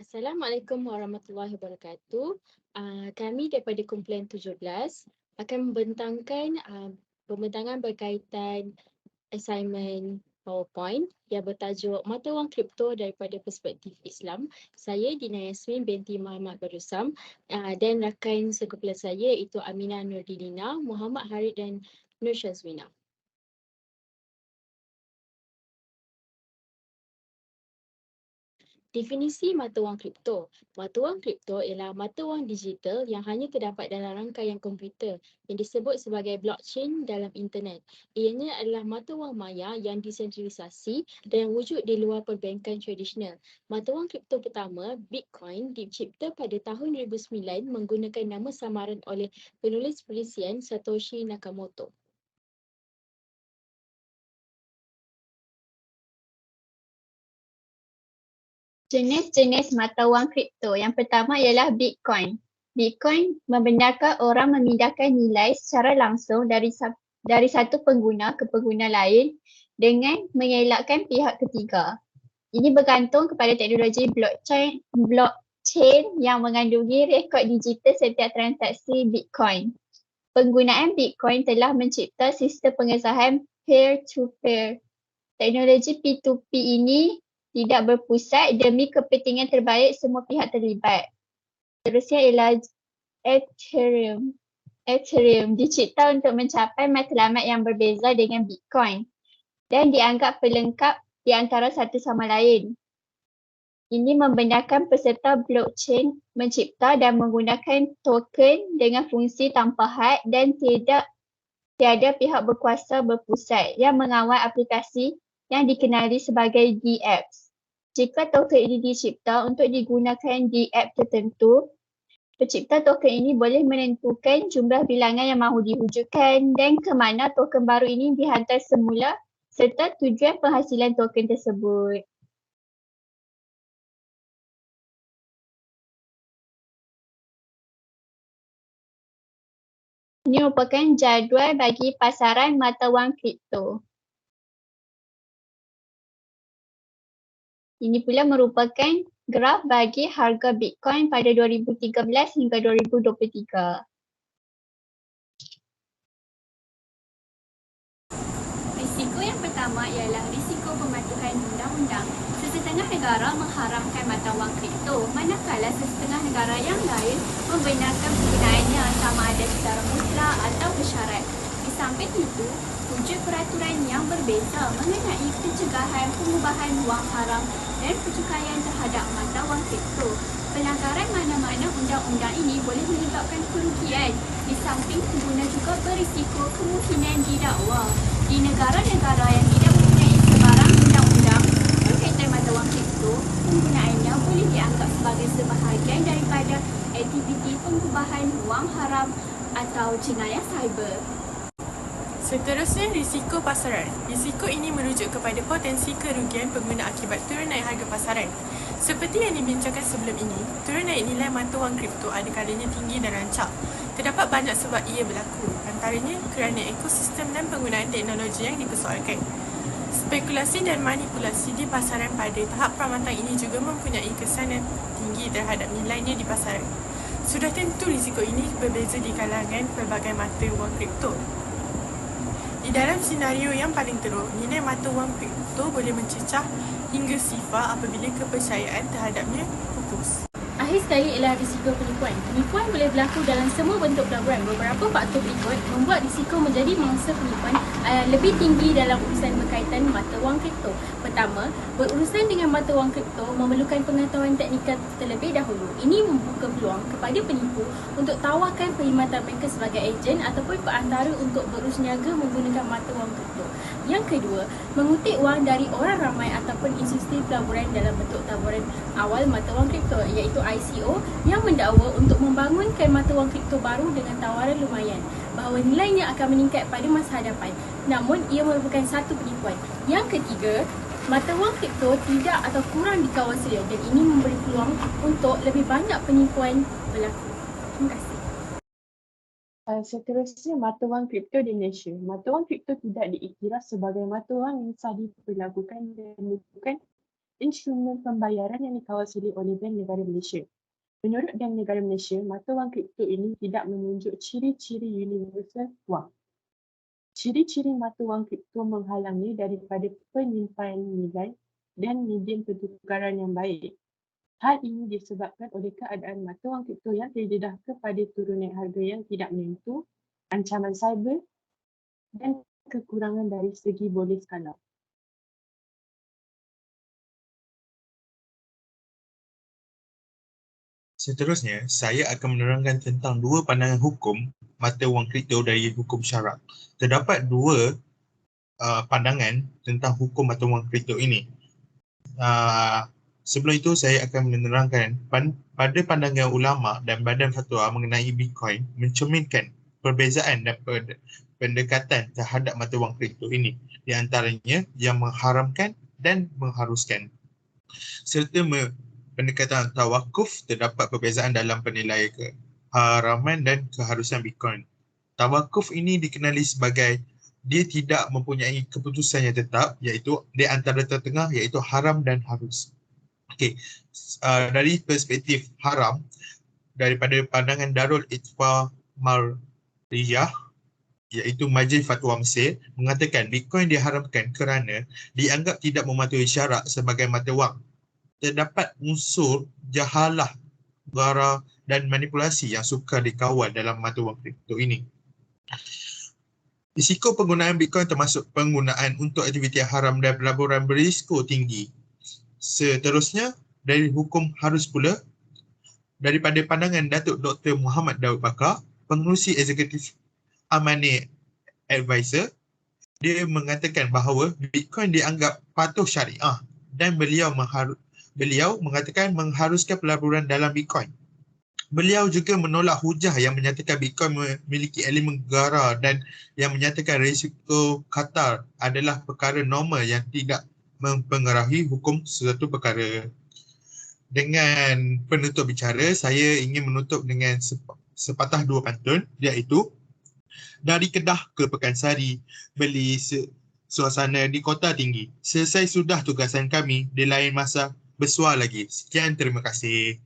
Assalamualaikum warahmatullahi wabarakatuh. Kami daripada kumpulan 17 akan membentangkan pembentangan berkaitan assignment PowerPoint yang bertajuk Mata Wang Kripto daripada Perspektif Islam. Saya Dina Yasmin binti Muhammad Barusam dan rakan sekumpulan saya iaitu Aminah Nurdinina, Muhammad Harid dan Nur Syazwina. Definisi mata wang kripto. Mata wang kripto ialah mata wang digital yang hanya terdapat dalam rangkaian komputer yang disebut sebagai blockchain dalam internet. Ianya adalah mata wang maya yang desentralisasi dan wujud di luar perbankan tradisional. Mata wang kripto pertama, Bitcoin, dicipta pada tahun 2009 menggunakan nama samaran oleh penulis perisian Satoshi Nakamoto. Jenis-jenis mata wang kripto. Yang pertama ialah Bitcoin. Bitcoin membenarkan orang memindahkan nilai secara langsung dari satu pengguna ke pengguna lain dengan mengelakkan pihak ketiga. Ini bergantung kepada teknologi blockchain yang mengandungi rekod digital setiap transaksi Bitcoin. Penggunaan Bitcoin telah mencipta sistem pengesahan peer-to-peer. Teknologi P2P ini tidak berpusat demi kepentingan terbaik semua pihak terlibat. Seterusnya ialah Ethereum. Ethereum dicipta untuk mencapai matlamat yang berbeza dengan Bitcoin dan dianggap pelengkap di antara satu sama lain. Ini membenarkan peserta blockchain mencipta dan menggunakan token dengan fungsi tanpa had dan tiada pihak berkuasa berpusat yang mengawal aplikasi yang dikenali sebagai dApps. Jika token ini dicipta untuk digunakan di app tertentu, pencipta token ini boleh menentukan jumlah bilangan yang mahu diwujudkan dan ke mana token baru ini dihantar semula serta tujuan penghasilan token tersebut. Ini merupakan jadual bagi pasaran mata wang kripto. Ini pula merupakan graf bagi harga Bitcoin pada 2013 hingga 2023. Risiko yang pertama ialah risiko pematuhan undang-undang. Sesetengah negara mengharamkan mata wang kripto, manakala sesetengah negara yang lain membenarkan penggunaannya sama ada secara mutlak atau bersyarat. Di samping itu, wujud peraturan yang berbeza mengenai pencegahan pengubahan wang haram dan pencukaian terhadap mata wang kripto. Pelanggaran mana-mana undang-undang ini boleh menyebabkan kerugian. Di samping pengguna juga berisiko kemungkinan didakwa. Di negara-negara yang tidak mempunyai sebarang undang-undang berkaitan mata wang kripto, penggunaannya boleh dianggap sebagai sebahagian daripada aktiviti pengubahan wang haram atau jenayah cyber. Seterusnya, risiko pasaran. Risiko ini merujuk kepada potensi kerugian pengguna akibat turun naik harga pasaran. Seperti yang dibincangkan sebelum ini, turun naik nilai mata wang kripto ada kalanya tinggi dan rancak. Terdapat banyak sebab ia berlaku, antaranya kerana ekosistem dan penggunaan teknologi yang dipersoalkan. Spekulasi dan manipulasi di pasaran pada tahap pramatang ini juga mempunyai kesan yang tinggi terhadap nilainya di pasaran. Sudah tentu risiko ini berbeza di kalangan pelbagai mata wang kripto. Di dalam senario yang paling teruk, nilai mata wang kripto boleh mencecah hingga sifar apabila kepercayaan terhadapnya pupus. Akhir sekali ialah risiko penipuan. Penipuan boleh berlaku dalam semua bentuk pelaburan. Beberapa faktor berikut membuat risiko menjadi mangsa penipuan lebih tinggi dalam urusan berkaitan mata wang kripto. Pertama, berurusan dengan mata wang kripto memerlukan pengetahuan teknikal terlebih dahulu. Ini membuka peluang kepada penipu untuk tawarkan perkhidmatan mereka sebagai ejen ataupun perantara untuk berurus niaga menggunakan mata wang kripto. Yang kedua, mengutip wang dari orang ramai ataupun institusi pelaburan dalam bentuk tawaran awal mata wang kripto iaitu ICO yang mendakwa untuk membangunkan mata wang kripto baru dengan tawaran lumayan bahawa nilainya akan meningkat pada masa hadapan. Namun ia merupakan satu penipuan. Yang ketiga, mata wang kripto tidak atau kurang dikawal sedia dan ini memberi peluang untuk lebih banyak penipuan berlaku. Terima kasih. Seterusnya, mata wang kripto di Malaysia. Mata wang kripto tidak diiktiraf sebagai mata wang yang sah diperlakukan dan bukan instrumen pembayaran yang dikawasi oleh Bank Negara Malaysia. Menurut Bank Negara Malaysia, mata wang kripto ini tidak menunjuk ciri-ciri universal wang. Ciri-ciri mata wang kripto menghalangi daripada penyimpanan nilai dan medium pertukaran yang baik. Hal ini disebabkan oleh keadaan mata wang kripto yang terdedah kepada turun naik harga yang tidak menentu, ancaman cyber dan kekurangan dari segi boleh skala. Seterusnya, saya akan menerangkan tentang dua pandangan hukum mata wang kripto dari hukum syarak. Terdapat dua pandangan tentang hukum mata wang kripto ini. Sebelum itu, saya akan menerangkan pada pandangan ulama dan badan fatwa mengenai Bitcoin mencerminkan perbezaan dan pendekatan terhadap mata wang kripto ini, di antaranya yang mengharamkan dan mengharuskan. Serta pendekatan tawakuf, terdapat perbezaan dalam penilaian keharaman dan keharusan Bitcoin. Tawakuf ini dikenali sebagai dia tidak mempunyai keputusan yang tetap, iaitu di antara tertengah, iaitu haram dan harus. Okey, dari perspektif haram, daripada pandangan Darul Itfa Mariyah, iaitu Majlis Fatwa Mesir, mengatakan Bitcoin diharamkan kerana dianggap tidak mematuhi syarak sebagai mata wang. Terdapat unsur jahalah, gara dan manipulasi yang sukar dikawal dalam mata wang kripto ini. Risiko penggunaan Bitcoin termasuk penggunaan untuk aktiviti haram dan pelaburan berisiko tinggi. Seterusnya, dari hukum harus pula, daripada pandangan Datuk Dr. Muhammad Daud Bakar, pengerusi eksekutif Amani Advisor, dia mengatakan bahawa Bitcoin dianggap patuh syariah dan beliau mengatakan mengharuskan pelaburan dalam Bitcoin. Beliau juga menolak hujah yang menyatakan Bitcoin memiliki elemen gara dan yang menyatakan risiko khatar adalah perkara normal yang tidak mempengaruhi hukum sesuatu perkara. Dengan penutup bicara, saya ingin menutup dengan sepatah dua pantun, iaitu dari Kedah ke Pekansari, beli suasana di Kota Tinggi. Selesai sudah tugasan kami, di lain masa bersuar lagi. Sekian, terima kasih.